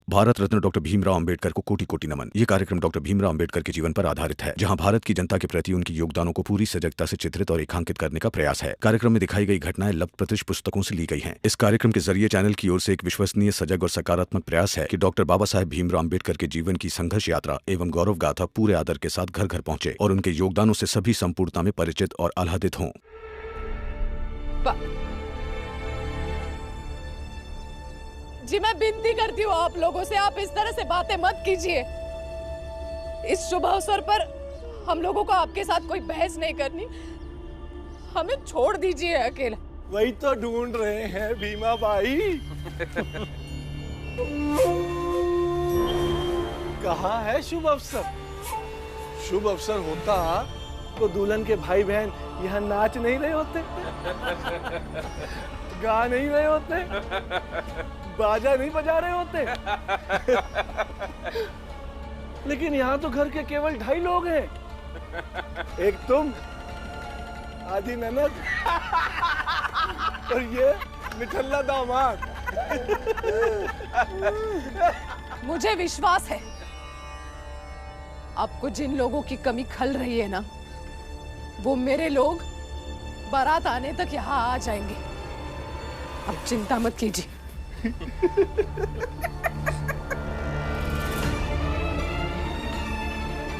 Bharat Ratna doctor Bhimrao Ambedkar को कोटि कोटि नमन। ये कार्यक्रम डॉक्टर भीमराव अंबेडकर के जीवन पर आधारित है, जहां भारत की जनता के प्रति उनके योगदानों को पूरी सजगता से चित्रित और रेखांकित करने का प्रयास है। कार्यक्रम में दिखाई गई घटनाएं लब्ध प्रतिष्ठ पुस्तकों से ली गई हैं। इस कार्यक्रम के जरिए चैनल की ओर से एक विश्वसनीय, सजग और सकारात्मक प्रयास है कि डॉक्टर बाबा साहेब भीमराव अंबेडकर के जीवन की संघर्ष यात्रा एवं गौरव गाथा पूरे आदर के साथ घर घर पहुंचे और उनके योगदानों से सभी संपूर्णता में परिचित और आह्लादित हों। जी मैं विनती करती हूँ आप लोगों से, आप इस तरह से बातें मत कीजिए। इस शुभ अवसर पर हम लोगों को आपके साथ कोई बहस नहीं करनी, हमें छोड़ दीजिए अकेला। वही तो ढूंढ रहे हैं भीमा भाई। कहाँ है शुभ अवसर? शुभ अवसर होता तो दुल्हन के भाई बहन यहाँ नाच नहीं रहे होते, गा नहीं रहे होते, बाजा नहीं बजा रहे होते। लेकिन यहाँ तो घर के केवल 2.5 लोग हैं, एक तुम, आधी ननद और ये निठल्ला दामाद। मुझे विश्वास है आपको जिन लोगों की कमी खल रही है ना, वो मेरे लोग बारात आने तक यहाँ आ जाएंगे। अब चिंता मत कीजिए।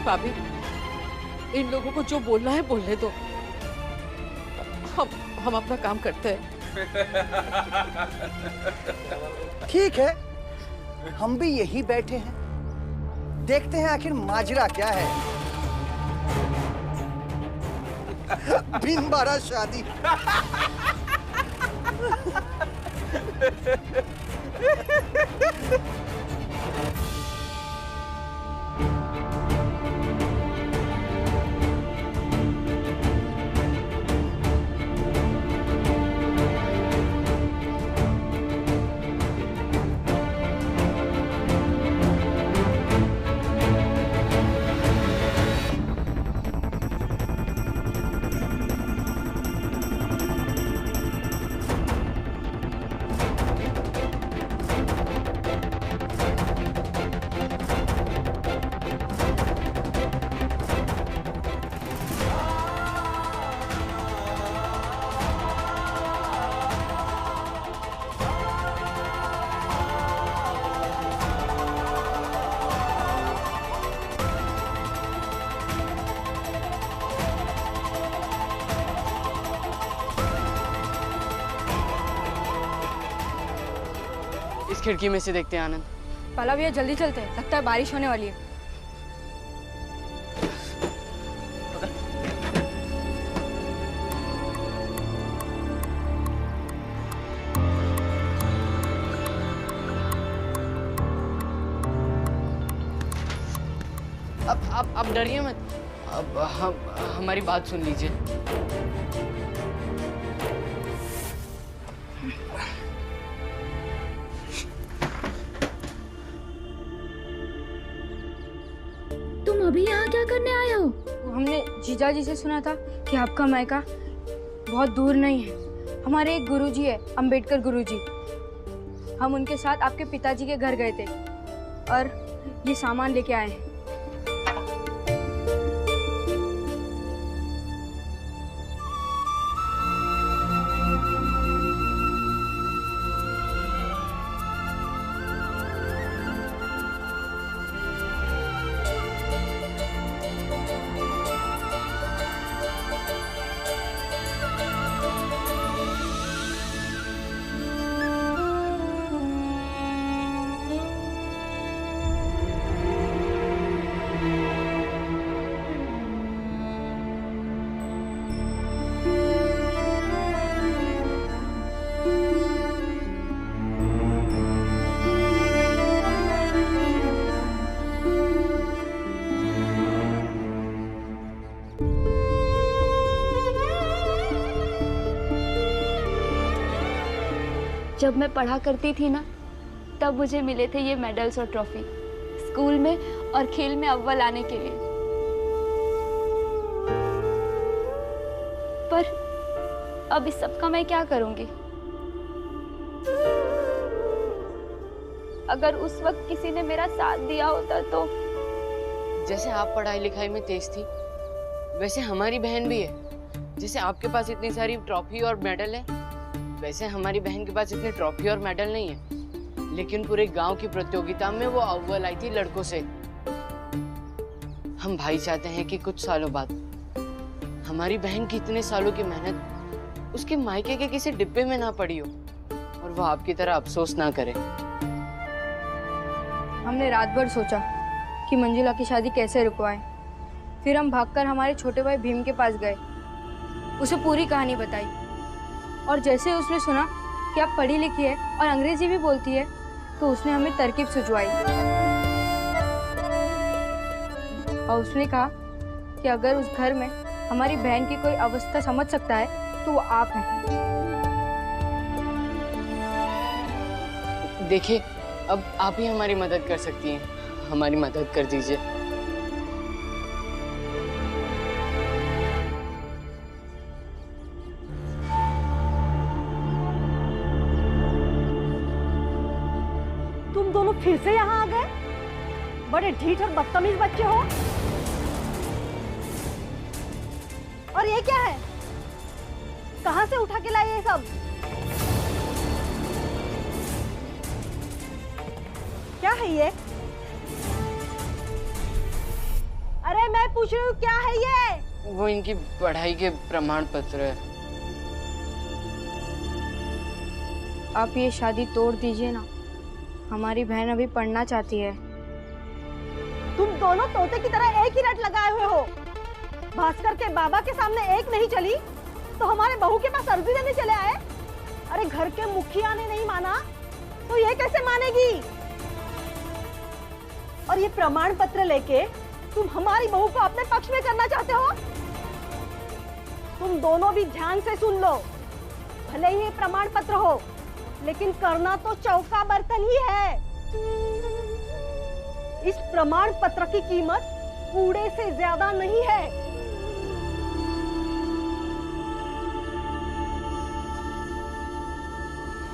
भाभी, इन लोगों को जो बोलना है बोलने दो, हम अपना काम करते हैं। ठीक है, हम भी यही बैठे हैं, देखते हैं आखिर माजरा क्या है। बिन बारात शादी। इस खिड़की में से देखते हैं आनंद। पाला भैया जल्दी चलते हैं, लगता है बारिश होने वाली है। अब डरिए मत, अब हमारी बात सुन लीजिए। तुम अभी यहाँ क्या करने आए हो? हमने जीजा जी से सुना था कि आपका मायका बहुत दूर नहीं है। हमारे एक गुरुजी है, अंबेडकर गुरुजी। हम उनके साथ आपके पिताजी के घर गए थे और ये सामान लेके आए हैं। जब मैं पढ़ा करती थी ना, तब मुझे मिले थे ये मेडल्स और ट्रॉफी, स्कूल में और खेल में अव्वल आने के लिए। पर अब इस सब का मैं क्या करूंगी? अगर उस वक्त किसी ने मेरा साथ दिया होता तो। जैसे आप पढ़ाई लिखाई में तेज थी, वैसे हमारी बहन भी है। जैसे आपके पास इतनी सारी ट्रॉफी और मेडल है, वैसे हमारी बहन के पास इतनी ट्रॉफी और मेडल नहीं है, लेकिन पूरे गांव की प्रतियोगिता में वो अव्वल आई थी लड़कों से। हम भाई चाहते हैं कि कुछ सालों बाद हमारी बहन की इतने सालों की मेहनत उसके मायके के किसी डिब्बे में ना पड़ी हो और वो आपकी तरह अफसोस ना करे। हमने रात भर सोचा कि मंजुला की शादी कैसे रुकवाएं। फिर हम भागकर हमारे छोटे भाई भीम के पास गए, उसे पूरी कहानी बताई और जैसे उसने सुना कि आप पढ़ी लिखी है और अंग्रेजी भी बोलती है तो उसने हमें तरकीब सुझवाई और उसने कहा कि अगर उस घर में हमारी बहन की कोई अवस्था समझ सकता है तो वो आप हैं। देखिए, अब आप ही हमारी मदद कर सकती हैं, हमारी मदद कर दीजिए। तुम दोनों फिर से यहाँ आ गए? बड़े ढीठ और बदतमीज बच्चे हो। और ये क्या है? कहाँ से उठा के लाए ये सब? क्या है ये? अरे मैं पूछ रही हूँ क्या है ये? वो इनकी पढ़ाई के प्रमाण पत्र है। आप ये शादी तोड़ दीजिए ना, हमारी बहन अभी पढ़ना चाहती है। तुम दोनों तोते की तरह एक ही रट लगाए हुए हो। भास्कर के बाबा के सामने एक नहीं चली तो हमारे बहू के पास अर्जी देने चले आए। अरे घर के मुखिया ने नहीं माना तो ये कैसे मानेगी? और ये प्रमाण पत्र लेके तुम हमारी बहू को अपने पक्ष में करना चाहते हो? तुम दोनों भी ध्यान से सुन लो, भले ही ये प्रमाण पत्र हो लेकिन करना तो चौका बर्तन ही है। इस प्रमाण पत्र की कीमत कूड़े से ज्यादा नहीं है।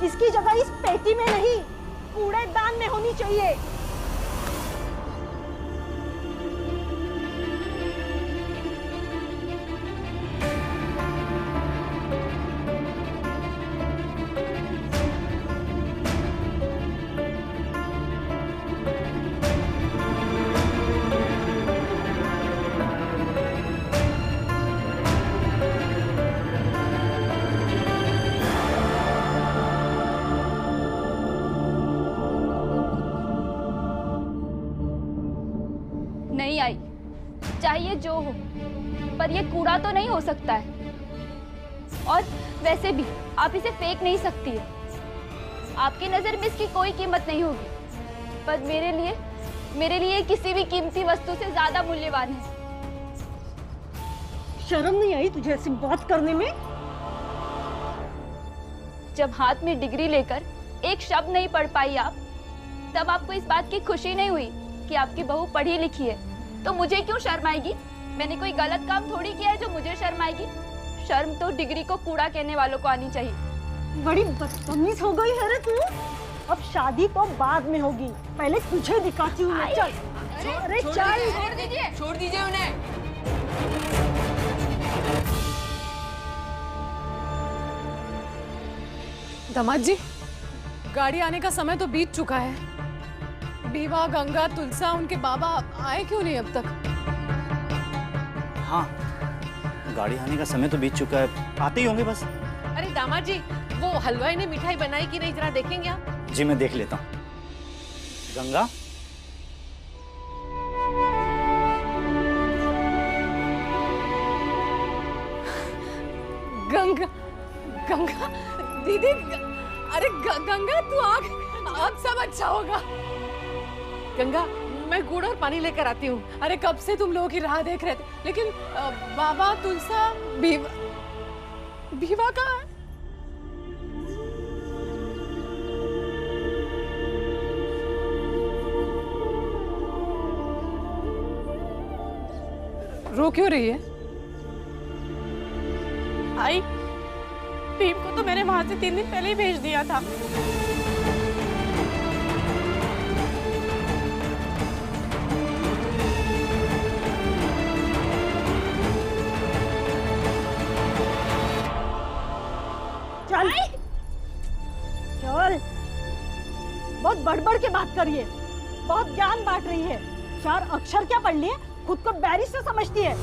इसकी जगह इस पेटी में नहीं, कूड़ेदान में होनी चाहिए। नहीं आई, चाहिए जो हो, पर ये कूड़ा तो नहीं हो सकता है। और वैसे भी आप इसे फेंक नहीं सकती है। आपकी नजर में इसकी कोई कीमत नहीं होगी, पर मेरे लिए किसी भी कीमती वस्तु से ज्यादा मूल्यवान है। शर्म नहीं आई तुझे ऐसी बात करने में? जब हाथ में डिग्री लेकर एक शब्द नहीं पढ़ पाई आप, तब आपको इस बात की खुशी नहीं हुई कि आपकी बहू पढ़ी लिखी है, तो मुझे क्यों शर्म आएगी? मैंने कोई गलत काम थोड़ी किया है जो मुझे शर्म आएगी। शर्म तो डिग्री को कूड़ा कहने वालों को आनी चाहिए। बड़ी बदतमीज हो गई है रे तू। अब शादी तो बाद में होगी, पहले तुझे दिखाती हूँ मैं। चल, अरे चल, छोड़ दीजिए उन्हें। दामाद जी, गाड़ी आने का समय तो बीत चुका है। बीवा, गंगा, तुलसा, उनके बाबा आए क्यों नहीं अब तक? हाँ, गाड़ी आने का समय तो बीत चुका है, आते ही होंगे बस। अरे दामाद जी, वो हलवाई ने मिठाई बनाई कि नहीं, जरा देखेंगे आप? जी मैं देख लेता हूँ। गंगा, गंगा, गंगा दीदी, अरे गंगा तू अब सब अच्छा होगा। गंगा, मैं गुड़ और पानी लेकर आती हूँ। अरे कब से तुम लोगों की राह देख रहे थे, लेकिन बाबा, तुलसा, बीवा कहाँ है? रो क्यों रही है? आई, भीम को तो मैंने वहां से 3 दिन पहले ही भेज दिया था। बढ़ बढ़ के बात करिए, बहुत ज्ञान बांट रही है। 4 अक्षर क्या पढ़ लिए, खुद को बैरिस्टर समझती है।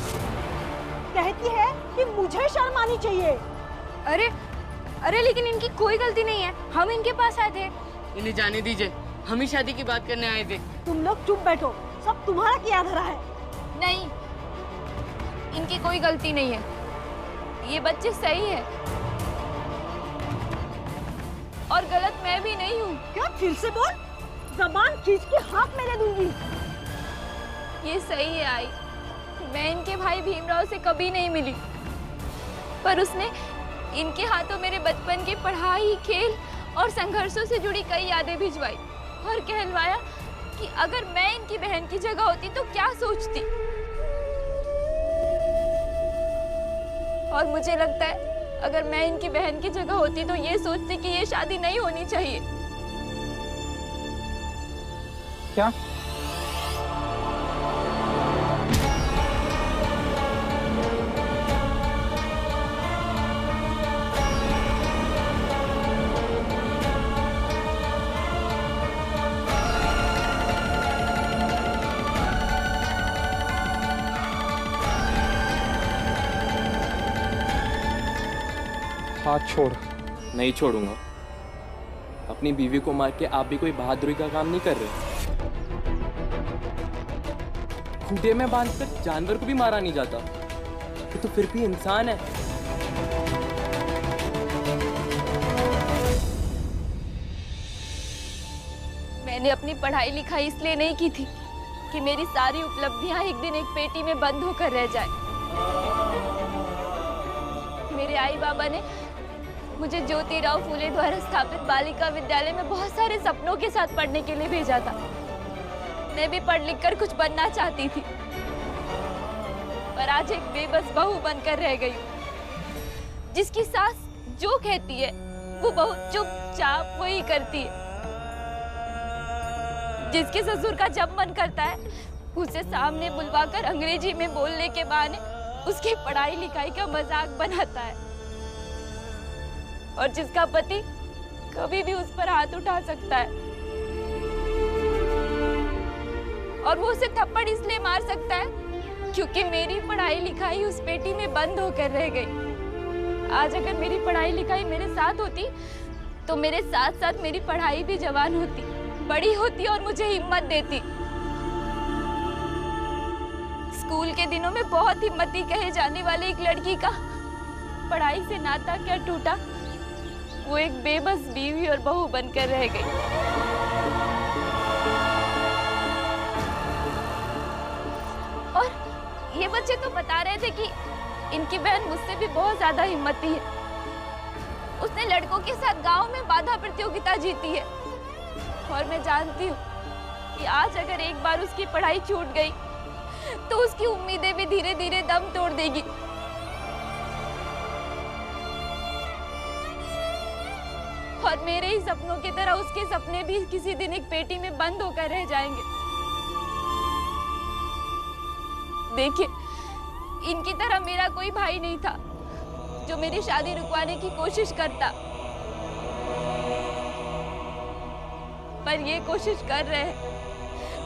कहती है कि मुझे शर्म आनी चाहिए। अरे अरे लेकिन इनकी कोई गलती नहीं है, हम इनके पास आए थे। इन्हें जाने दीजिए, हम ही शादी की बात करने आए थे। तुम लोग चुप बैठो, सब तुम्हारा किया धरा है। नहीं, इनकी कोई गलती नहीं है, ये बच्चे सही है और गलत मैं भी नहीं हूँ। क्या? फिर से बोल, जबान खींच के हाथ में ले दूंगी। ये सही है आई, मैं इनके भाई भीमराव से कभी नहीं मिली, पर उसने इनके हाथों मेरे बचपन की पढ़ाई, खेल और संघर्षों से जुड़ी कई यादें भिजवाई और कहलवाया कि अगर मैं इनकी बहन की जगह होती तो क्या सोचती। और मुझे लगता है अगर मैं इनकी बहन की जगह होती तो ये सोचती कि ये शादी नहीं होनी चाहिए। क्या? हाथ छोड़। नहीं छोड़ूंगा। अपनी बीवी को मार के आप भी कोई बहादुरी का काम नहीं कर रहे। खूंटे में बांधकर जानवर को भी मारा नहीं जाता, ये तो फिर भी इंसान है। मैंने अपनी पढ़ाई लिखाई इसलिए नहीं की थी कि मेरी सारी उपलब्धियां एक दिन एक पेटी में बंद होकर रह जाए। मेरे आई बाबा ने मुझे ज्योतिराव फूले द्वारा स्थापित बालिका विद्यालय में बहुत सारे सपनों के साथ पढ़ने के लिए भेजा था। मैं भी पढ़ लिख कर कुछ बनना चाहती थी, पर आज एक बेबस बहू बनकर रह गई, जिसकी सास जो कहती है वो बहू चुपचाप वही करती है। जिसके ससुर का जब मन करता है उसे सामने बुलवाकर अंग्रेजी में बोलने के बहाने उसकी पढ़ाई लिखाई का मजाक बनाता है, और जिसका पति कभी भी उस पर हाथ उठा सकता है और वो उसे थप्पड़ इसलिए मार सकता है क्योंकि मेरी पढ़ाई लिखाई उस पेटी में बंद होकर रह गई। आज अगर मेरी पढ़ाई लिखाई मेरे साथ होती तो मेरे साथ साथ मेरी पढ़ाई भी जवान होती, बड़ी होती और मुझे हिम्मत देती। स्कूल के दिनों में बहुत हिम्मती कहे जाने वाली एक लड़की का पढ़ाई से नाता क्या टूटा, वो एक बेबस बीवी और बहू बनकर रह गई। और ये बच्चे तो बता रहे थे कि इनकी बहन मुझसे भी बहुत ज्यादा हिम्मती है। उसने लड़कों के साथ गांव में बाधा प्रतियोगिता जीती है, और मैं जानती हूँ कि आज अगर एक बार उसकी पढ़ाई छूट गई तो उसकी उम्मीदें भी धीरे धीरे दम तोड़ देगी। और मेरे ही सपनों की तरह उसके सपने भी किसी दिन एक पेटी में बंद होकर रह जाएंगे। देखिए, इनकी तरह मेरा कोई भाई नहीं था जो मेरी शादी रुकवाने की कोशिश करता, पर ये कोशिश कर रहे हैं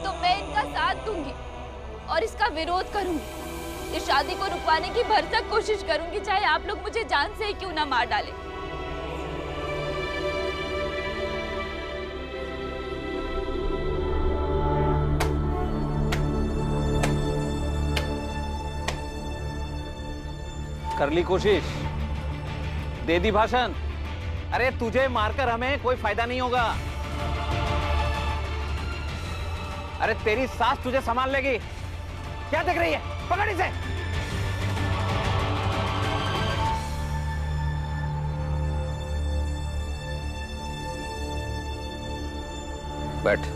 तो मैं इनका साथ दूंगी और इसका विरोध करूंगी। इस शादी को रुकवाने की भरसक कोशिश करूंगी, चाहे आप लोग मुझे जान से ही क्यों ना मार डालें। कर ली कोशिश, दे दी भाषण। अरे तुझे मारकर हमें कोई फायदा नहीं होगा। अरे तेरी सास तुझे संभाल लेगी। क्या देख रही है? पकड़ इसे। बैठ।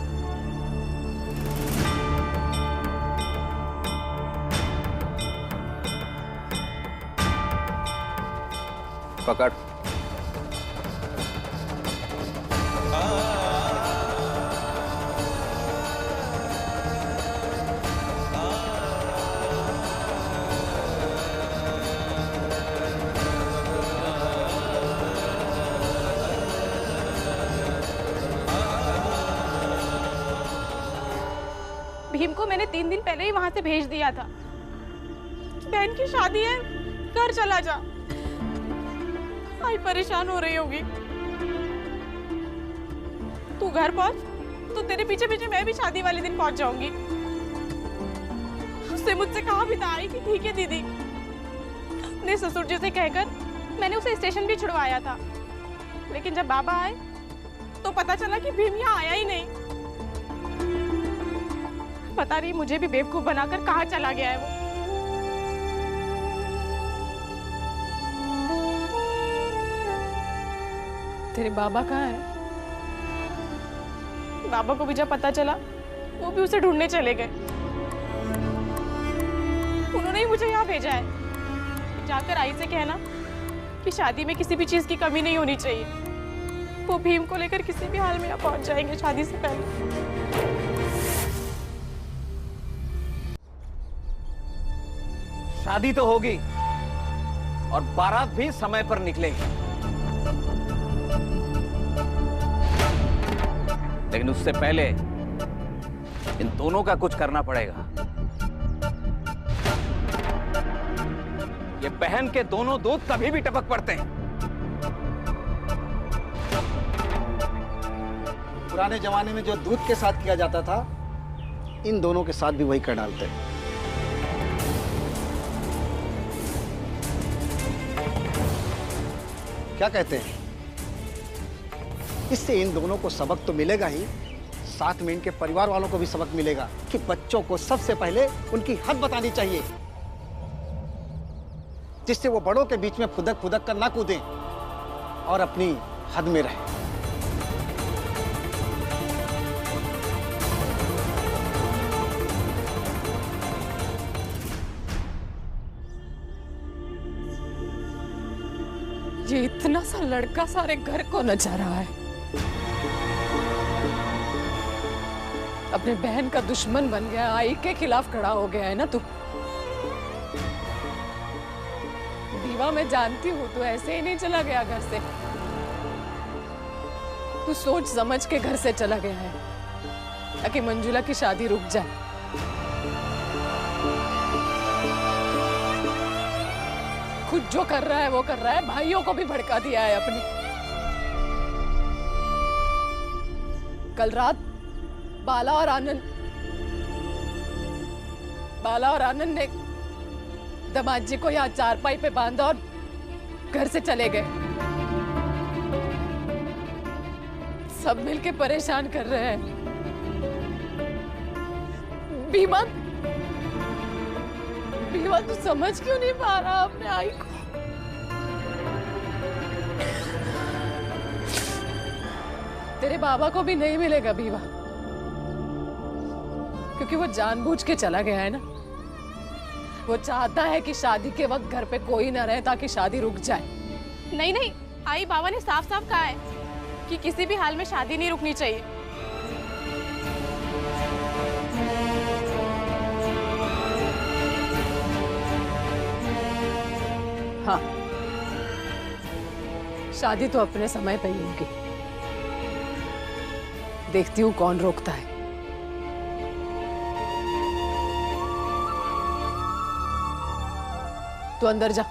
पकड़। भीम को मैंने 3 दिन पहले ही वहां से भेज दिया था। बहन की शादी है, घर चला जा। आई परेशान हो रही होगी। तू घर पहुंच तो तेरे पीछे पीछे मैं भी शादी वाले दिन पहुंच जाऊंगी। उससे मुझसे कहा भी था आई कि ठीक है दीदी। अपने ससुर जी से कहकर मैंने उसे स्टेशन भी छुड़वाया था, लेकिन जब बाबा आए तो पता चला कि भीम यहाँ आया ही नहीं। पता नहीं मुझे भी बेवकूफ बनाकर कहाँ चला गया है वो। तेरे बाबा कहाँ है? बाबा को भी जब पता चला वो भी उसे ढूंढने चले गए। उन्होंने ही मुझे यहाँ भेजा है। जाकर आई से कहना कि शादी में किसी भी चीज की कमी नहीं होनी चाहिए। वो भीम को लेकर किसी भी हाल में यहाँ पहुंच जाएंगे शादी से पहले। शादी तो होगी और बारात भी समय पर निकलेगी, लेकिन उससे पहले इन दोनों का कुछ करना पड़ेगा। ये बहन के दोनों दूध कभी भी टपक पड़ते हैं। पुराने जमाने में जो दूध के साथ किया जाता था, इन दोनों के साथ भी वही कर डालते हैं। क्या कहते हैं? इससे इन दोनों को सबक तो मिलेगा ही, साथ में इनके परिवार वालों को भी सबक मिलेगा कि बच्चों को सबसे पहले उनकी हद बतानी चाहिए, जिससे वो बड़ों के बीच में फुदक फुदक कर ना कूदें और अपनी हद में रहें। ये इतना सा लड़का सारे घर को नचा रहा है। अपने बहन का दुश्मन बन गया, आई के खिलाफ खड़ा हो गया है ना तू। दीवा मैं जानती हूँ तू ऐसे ही नहीं चला गया घर से। तू सोच समझ के घर से चला गया है ताकि मंजुला की शादी रुक जाए। खुद जो कर रहा है वो कर रहा है, भाइयों को भी भड़का दिया है अपने। कल रात बाला और आनंद ने दामाद जी को यहाँ चारपाई पे बांधा और घर से चले गए। सब मिलके परेशान कर रहे हैं। बीमा तू समझ क्यों नहीं पा रहा अपने आई को? तेरे बाबा को भी नहीं मिलेगा बीवा, क्योंकि वो जानबूझ के चला गया है ना। वो चाहता है कि शादी के वक्त घर पे कोई ना रहे ताकि शादी रुक जाए। नहीं नहीं, आई बाबा ने साफ साफ कहा है कि किसी भी हाल में शादी नहीं रुकनी चाहिए। हाँ, शादी तो अपने समय पे ही होगी। देखती हूँ कौन रोकता है। तू अंदर जा।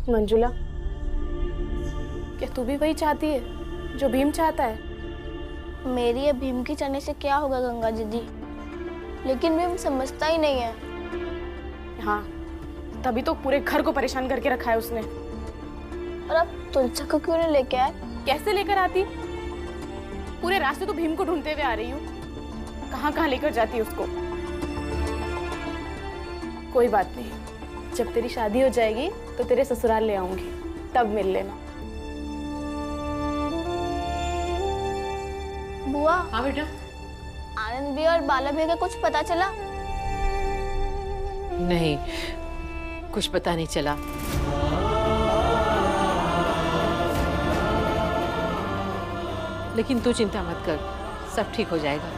मंजुला, क्या तू भी वही चाहती है जो भीम चाहता है? मेरी या भीम की चाहने से क्या होगा गंगा दीदी, लेकिन भीम समझता ही नहीं है। हाँ, तभी तो पूरे घर को परेशान करके रखा है उसने। और अब तुलसी को क्यों नहीं लेके आए? कैसे लेकर आती? पूरे रास्ते तो भीम को ढूंढते हुए आ रही हूँ। कहाँ कहाँ लेकर जाती है उसको। कोई बात नहीं, जब तेरी शादी हो जाएगी तो तेरे ससुराल ले आऊंगी, तब मिल लेना। बुआ। हाँ बेटा। आनंद भी और बाला भी का कुछ पता चला? नहीं, कुछ पता नहीं चला। लेकिन तू चिंता मत कर, सब ठीक हो जाएगा।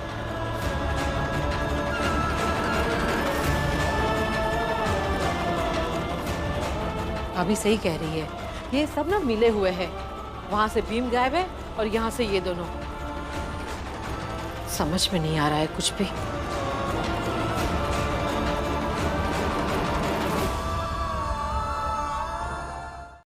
अभी सही कह रही है, ये सब ना मिले हुए हैं। वहां से भीम गायब है और यहाँ से ये दोनों। समझ में नहीं आ रहा है कुछ भी।